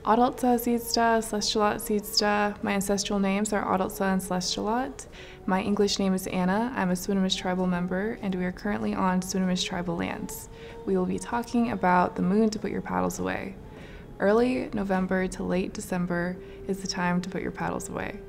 Adaltsa Seedsta, Celestialat Seedsta. My ancestral names are Adaltsa and Celestialat. My English name is Anna. I'm a Swinomish tribal member, and we are currently on Swinomish tribal lands. We will be talking about the moon to put your paddles away. Early November to late December is the time to put your paddles away.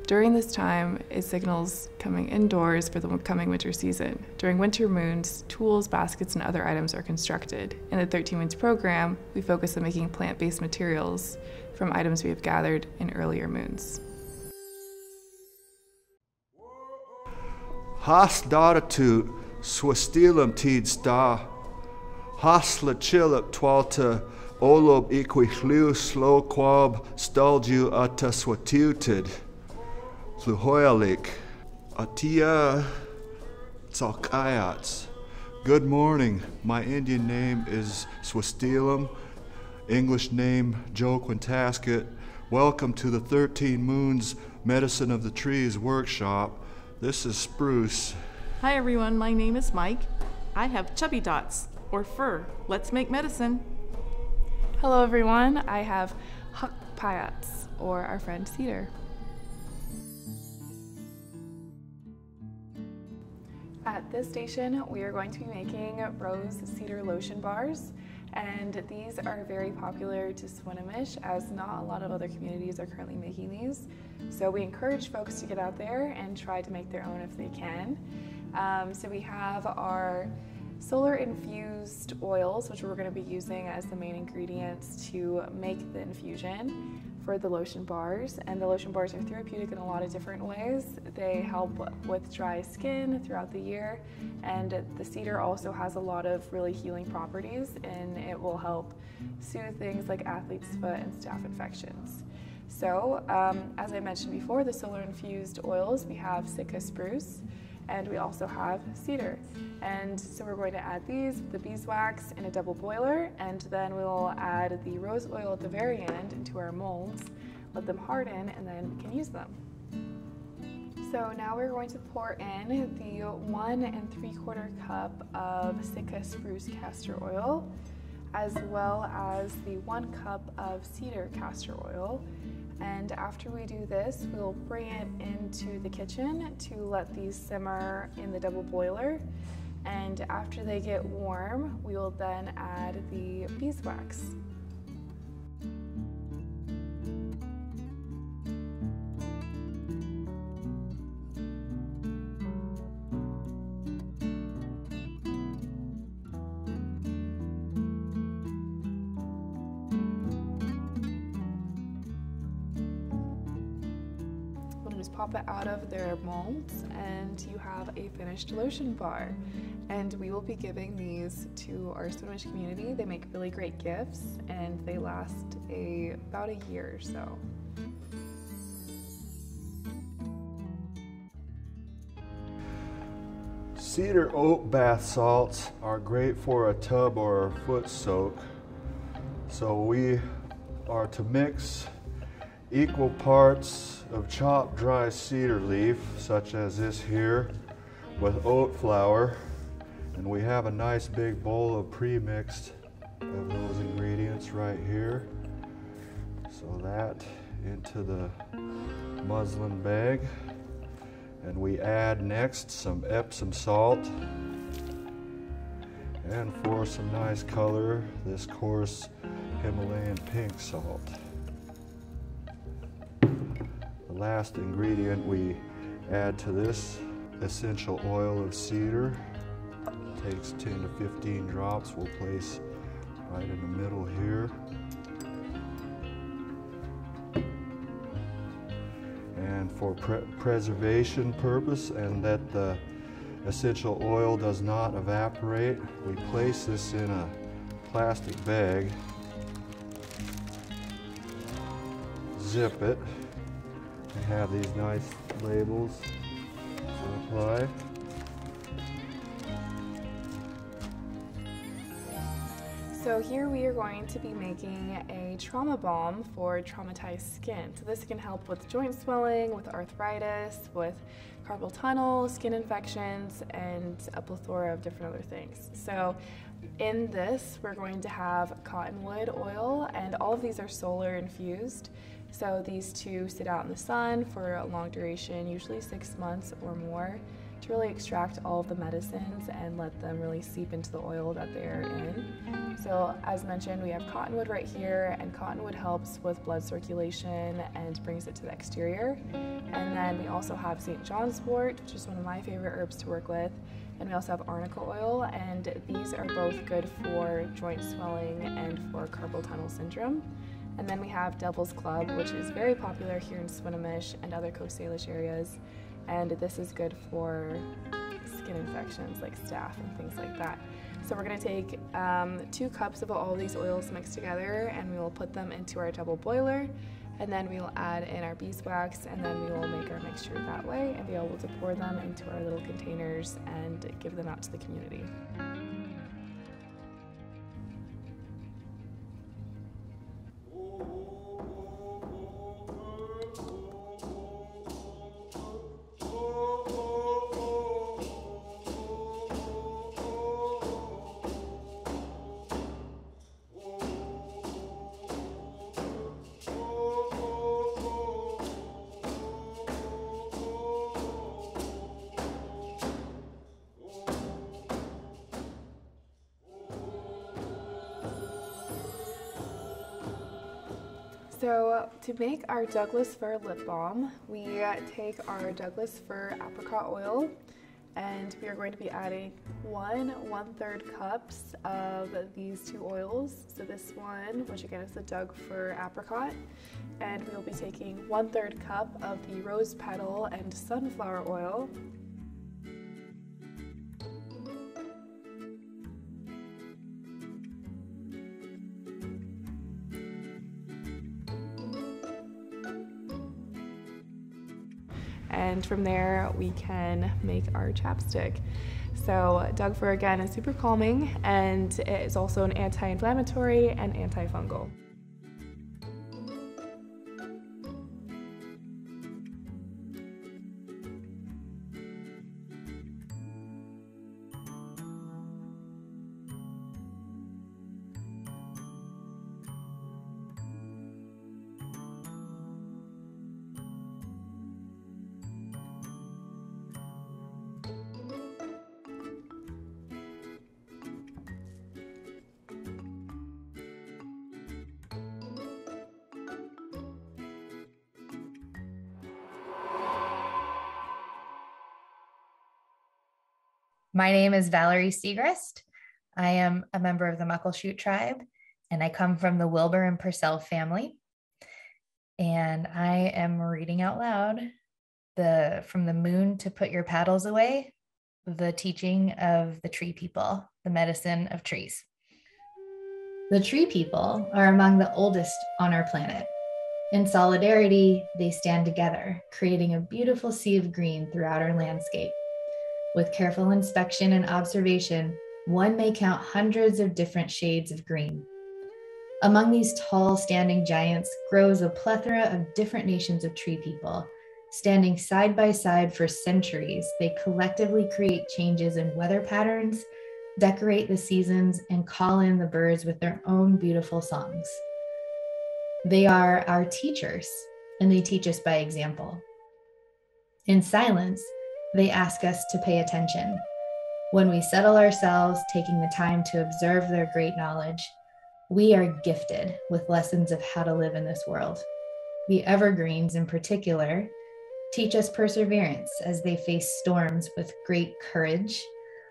During this time, it signals coming indoors for the coming winter season. During winter moons, tools, baskets, and other items are constructed. In the 13 Moons program, we focus on making plant-based materials from items we have gathered in earlier moons. Has daratut swastilum tid sta, has lachilip twalta olob equihlu slow quab stalju ata swatuted. Fluhoyalik, Atia Tsalkayats. Good morning. My Indian name is Swastilum. English name Joe Quintasket. Welcome to the 13 Moons Medicine of the Trees workshop. This is Spruce. Hi everyone, my name is Mike. I have chubby dots, or fur. Let's make medicine. Hello everyone, I have Hukpayats, or our friend Cedar. At this station, we are going to be making rose cedar lotion bars, and these are very popular to Swinomish as not a lot of other communities are currently making these. So we encourage folks to get out there and try to make their own if they can. So we have our solar infused oils, which we're going to be using as the main ingredients to make the infusion for the lotion bars. And the lotion bars are therapeutic in a lot of different ways. They help with dry skin throughout the year, and the cedar also has a lot of really healing properties, and it will help soothe things like athlete's foot and staph infections. So as I mentioned before, the solar infused oils, we have Sitka spruce, and we also have cedar. And so we're going to add these, the beeswax, in a double boiler, and then we'll add the rose oil at the very end into our molds, let them harden, and then we can use them. So now we're going to pour in the 1 3/4 cup of Sitka spruce castor oil, as well as the 1 cup of cedar castor oil. And after we do this, we'll bring it into the kitchen to let these simmer in the double boiler. And after they get warm, we will then add the beeswax. Pop it out of their molds, and you have a finished lotion bar. And we will be giving these to our Swinomish community. They make really great gifts, and they last about a year or so. Cedar oat bath salts are great for a tub or a foot soak. So we are to mix equal parts of chopped dry cedar leaf, such as this here, with oat flour, and we have a nice big bowl of pre-mixed of those ingredients right here. So that into the muslin bag, and we add next some Epsom salt, and for some nice color, this coarse Himalayan pink salt. The last ingredient we add to this essential oil of cedar. It takes 10 to 15 drops. We'll place right in the middle here. And for preservation purpose, and that the essential oil does not evaporate, we place this in a plastic bag, zip it. We have these nice labels to apply. So here we are going to be making a trauma balm for traumatized skin. So this can help with joint swelling, with arthritis, with carpal tunnel, skin infections, and a plethora of different other things. So in this, we're going to have cottonwood oil, and all of these are solar infused. So these two sit out in the sun for a long duration, usually 6 months or more, to really extract all of the medicines and let them really seep into the oil that they're in. So as mentioned, we have cottonwood right here, and cottonwood helps with blood circulation and brings it to the exterior. And then we also have St. John's wort, which is one of my favorite herbs to work with. And we also have arnica oil, and these are both good for joint swelling and for carpal tunnel syndrome. And then we have Devil's Club, which is very popular here in Swinomish and other Coast Salish areas. And this is good for skin infections like staph and things like that. So we're going to take 2 cups of all of these oils mixed together, and we will put them into our double boiler, and then we will add in our beeswax, and then we will make our mixture that way and be able to pour them into our little containers and give them out to the community. So to make our Douglas fir lip balm, we take our Douglas fir apricot oil, and we are going to be adding 1/3 cups of these 2 oils. So this one, which again is the Doug fir apricot, and we will be taking 1/3 cup of the rose petal and sunflower oil. And from there we can make our chapstick. So Doug fir again is super calming, and it is also an anti-inflammatory and antifungal. My name is Valerie Segrist. I am a member of the Muckleshoot tribe, and I come from the Wilbur and Purcell family. And I am reading out loud From the Moon to Put Your Paddles Away, the teaching of the tree people, the medicine of trees. The tree people are among the oldest on our planet. In solidarity, they stand together, creating a beautiful sea of green throughout our landscape. With careful inspection and observation, one may count hundreds of different shades of green. Among these tall, standing giants grows a plethora of different nations of tree people. Standing side by side for centuries, they collectively create changes in weather patterns, decorate the seasons, and call in the birds with their own beautiful songs. They are our teachers, and they teach us by example. In silence, they ask us to pay attention. When we settle ourselves, taking the time to observe their great knowledge, we are gifted with lessons of how to live in this world. The evergreens in particular teach us perseverance as they face storms with great courage,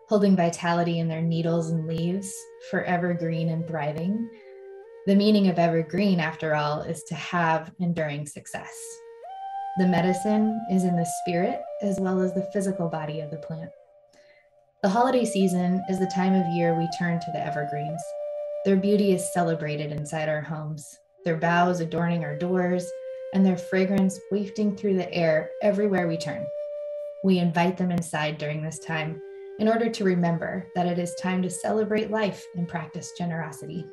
holding vitality in their needles and leaves, forever green and thriving. The meaning of evergreen, after all, is to have enduring success. The medicine is in the spirit as well as the physical body of the plant. The holiday season is the time of year we turn to the evergreens. Their beauty is celebrated inside our homes, their boughs adorning our doors, and their fragrance wafting through the air everywhere we turn. We invite them inside during this time in order to remember that it is time to celebrate life and practice generosity.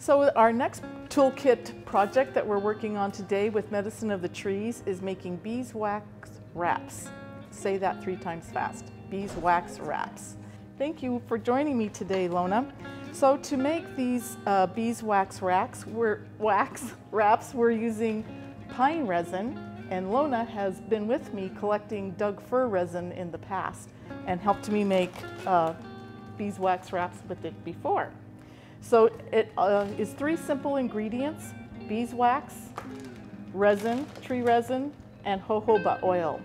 So our next toolkit project that we're working on today with Medicine of the Trees is making beeswax wraps. Say that 3 times fast. Beeswax wraps. Thank you for joining me today, Lona. So to make these beeswax wraps, we're using pine resin, and Lona has been with me collecting Doug fir resin in the past and helped me make beeswax wraps with it before. So it is 3 simple ingredients: beeswax, resin, tree resin, and jojoba oil.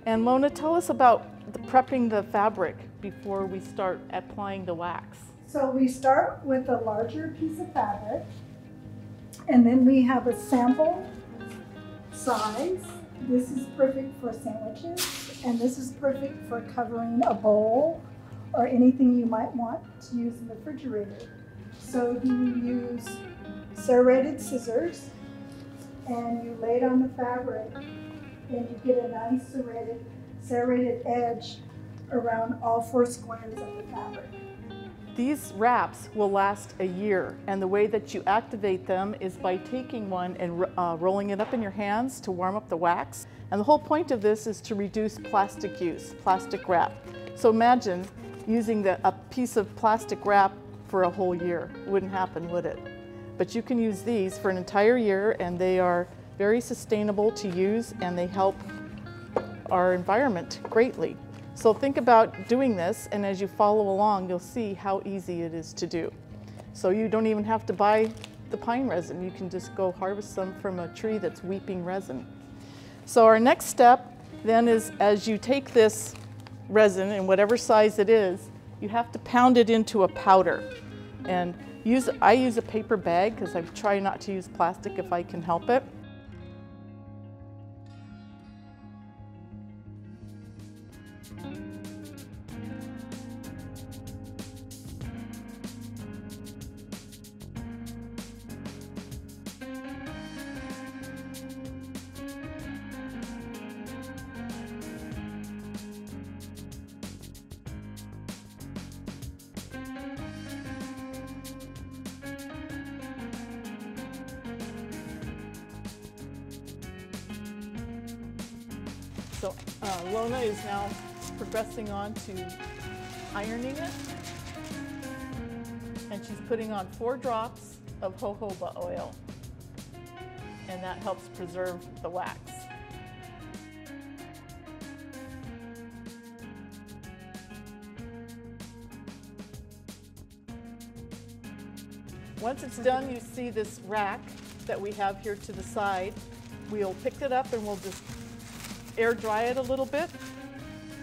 And Lona, tell us about prepping the fabric before we start applying the wax. So we start with a larger piece of fabric, and then we have a sample size. This is perfect for sandwiches, and this is perfect for covering a bowl or anything you might want to use in the refrigerator. So you use serrated scissors, and you lay it on the fabric, and you get a nice serrated edge around all 4 squares of the fabric. These wraps will last a year, and the way that you activate them is by taking one and rolling it up in your hands to warm up the wax. And the whole point of this is to reduce plastic use, plastic wrap. So imagine using a piece of plastic wrap for a whole year. It wouldn't happen, would it? But you can use these for an entire year, and they are very sustainable to use, and they help our environment greatly. So think about doing this, and as you follow along, you'll see how easy it is to do. So you don't even have to buy the pine resin. You can just go harvest some from a tree that's weeping resin. So our next step then is, as you take this resin, in whatever size it is, you have to pound it into a powder. And I use a paper bag because I try not to use plastic if I can help it. So Lona is now progressing on to ironing it, and she's putting on 4 drops of jojoba oil, and that helps preserve the wax. Once it's done, you see this rack that we have here to the side. We'll pick it up and we'll just air dry it a little bit.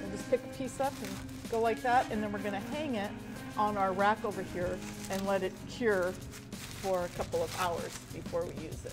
We'll just pick a piece up and go like that, and then we're going to hang it on our rack over here and let it cure for a couple of hours before we use it.